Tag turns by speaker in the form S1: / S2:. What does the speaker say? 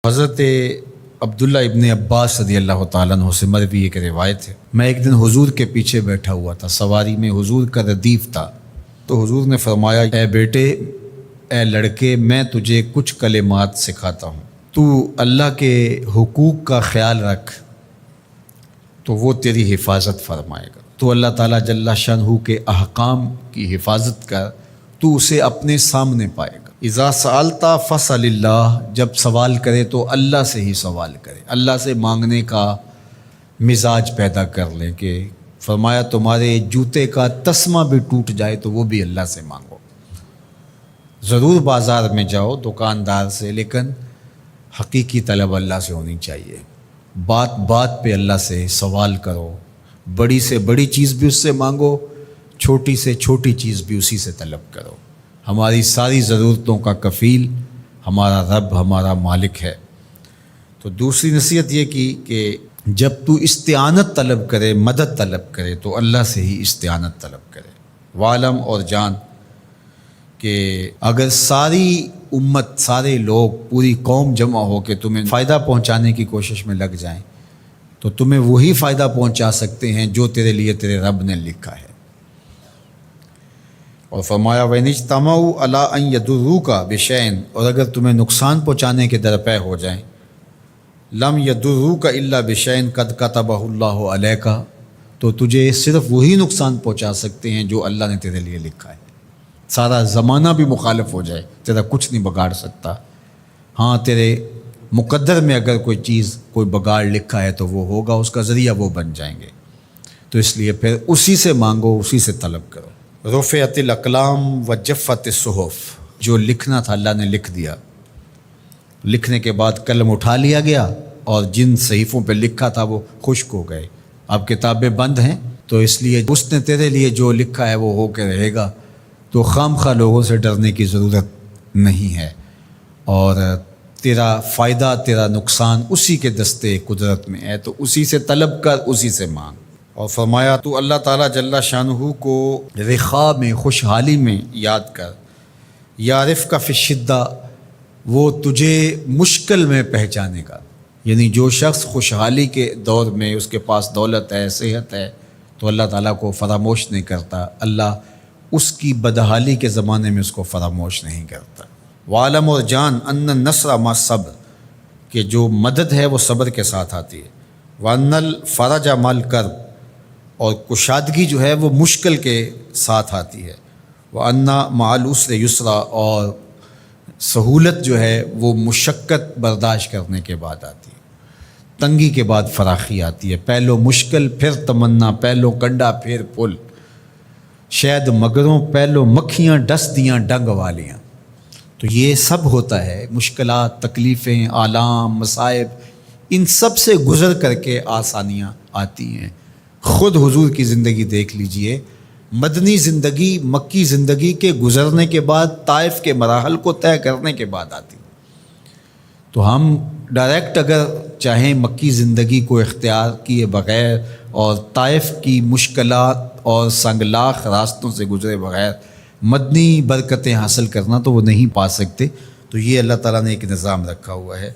S1: حضرت عبداللہ ابن عباس رضی اللہ تعالیٰ عنہ سے مروی ایک روایت ہے، میں ایک دن حضور کے پیچھے بیٹھا ہوا تھا، سواری میں حضور کا ردیف تھا، تو حضور نے فرمایا، اے بیٹے، اے لڑکے، میں تجھے کچھ کلمات سکھاتا ہوں، تو اللہ کے حقوق کا خیال رکھ تو وہ تیری حفاظت فرمائے گا۔ تو اللہ تعالیٰ جل شانہ کے احکام کی حفاظت کر، تو اسے اپنے سامنے پائے گا۔ اذا سألت فاسأل اللہ، جب سوال کرے تو اللہ سے ہی سوال کرے، اللہ سے مانگنے کا مزاج پیدا کر لیں کہ فرمایا تمہارے جوتے کا تسمہ بھی ٹوٹ جائے تو وہ بھی اللہ سے مانگو۔ ضرور بازار میں جاؤ دکاندار سے، لیکن حقیقی طلب اللہ سے ہونی چاہیے۔ بات بات پہ اللہ سے سوال کرو، بڑی سے بڑی چیز بھی اس سے مانگو، چھوٹی سے چھوٹی چیز بھی اسی سے طلب کرو۔ ہماری ساری ضرورتوں کا کفیل ہمارا رب، ہمارا مالک ہے۔ تو دوسری نصیحت یہ کی کہ جب تو استعانت طلب کرے، مدد طلب کرے تو اللہ سے ہی استعانت طلب کرے۔ وعلم، اور جان کہ اگر ساری امت، سارے لوگ، پوری قوم جمع ہو کے تمہیں فائدہ پہنچانے کی کوشش میں لگ جائیں تو تمہیں وہی فائدہ پہنچا سکتے ہیں جو تیرے لیے تیرے رب نے لکھا ہے۔ اور فرمایا وَإِنِ اجْتَمَعُوا عَلَىٰ أَن يَضُرُّوكَ بِشَيْءٍ، اور اگر تمہیں نقصان پہنچانے کے درپے ہو جائیں، لَمْ يَضُرُّوكَ إِلَّا بِشَيْءٍ قَدْ كَتَبَهُ اللَّهُ عَلَيْكَ، تو تجھے صرف وہی نقصان پہنچا سکتے ہیں جو اللہ نے تیرے لیے لکھا ہے۔ سارا زمانہ بھی مخالف ہو جائے، تیرا کچھ نہیں بگاڑ سکتا۔ ہاں، تیرے مقدر میں اگر کوئی چیز، کوئی بگاڑ لکھا ہے تو وہ ہوگا، اس کا ذریعہ وہ بن جائیں گے۔ تو اس لیے پھر اسی سے مانگو، اسی سے طلب کرو۔ رفعت الاقلام وجفت الصحف، جو لکھنا تھا اللہ نے لکھ دیا، لکھنے کے بعد قلم اٹھا لیا گیا اور جن صحیفوں پہ لکھا تھا وہ خشک ہو گئے، اب کتابیں بند ہیں، تو اس لیے اس نے تیرے لیے جو لکھا ہے وہ ہو کے رہے گا، تو خام خواہ لوگوں سے ڈرنے کی ضرورت نہیں ہے، اور تیرا فائدہ، تیرا نقصان اسی کے دستے قدرت میں ہے، تو اسی سے طلب کر، اسی سے مانگ۔ اور فرمایا تو اللہ تعالیٰ جل شانہ کو رخاء میں، خوشحالی میں یاد کر، یعرف کا فی الشدہ، وہ تجھے مشکل میں پہچانے گا۔ یعنی جو شخص خوشحالی کے دور میں اس کے پاس دولت ہے، صحت ہے، تو اللہ تعالیٰ کو فراموش نہیں کرتا، اللہ اس کی بدحالی کے زمانے میں اس کو فراموش نہیں کرتا۔ وعلم، اور جان، ان النصر مع الصبر، کہ جو مدد ہے وہ صبر کے ساتھ آتی ہے۔ وان الفرج مع الکرب، اور کشادگی جو ہے وہ مشکل کے ساتھ آتی ہے۔ وان مع العسر یسرا، اور سہولت جو ہے وہ مشقت برداشت کرنے کے بعد آتی ہے، تنگی کے بعد فراخی آتی ہے۔ پہلو مشکل پھر تمنا، پہلو کنڈا پھر پل، شاید مگروں پہلو مکھیاں ڈس دیاں ڈنگ والیاں۔ تو یہ سب ہوتا ہے، مشکلات، تکلیفیں، آلام، مصائب، ان سب سے گزر کر کے آسانیاں آتی ہیں۔ خود حضور کی زندگی دیکھ لیجئے، مدنی زندگی مکی زندگی کے گزرنے کے بعد، طائف کے مراحل کو طے کرنے کے بعد آتی۔ تو ہم ڈائریکٹ اگر چاہیں مکی زندگی کو اختیار کیے بغیر اور طائف کی مشکلات اور سنگلاخ راستوں سے گزرے بغیر مدنی برکتیں حاصل کرنا، تو وہ نہیں پا سکتے۔ تو یہ اللہ تعالیٰ نے ایک نظام رکھا ہوا ہے۔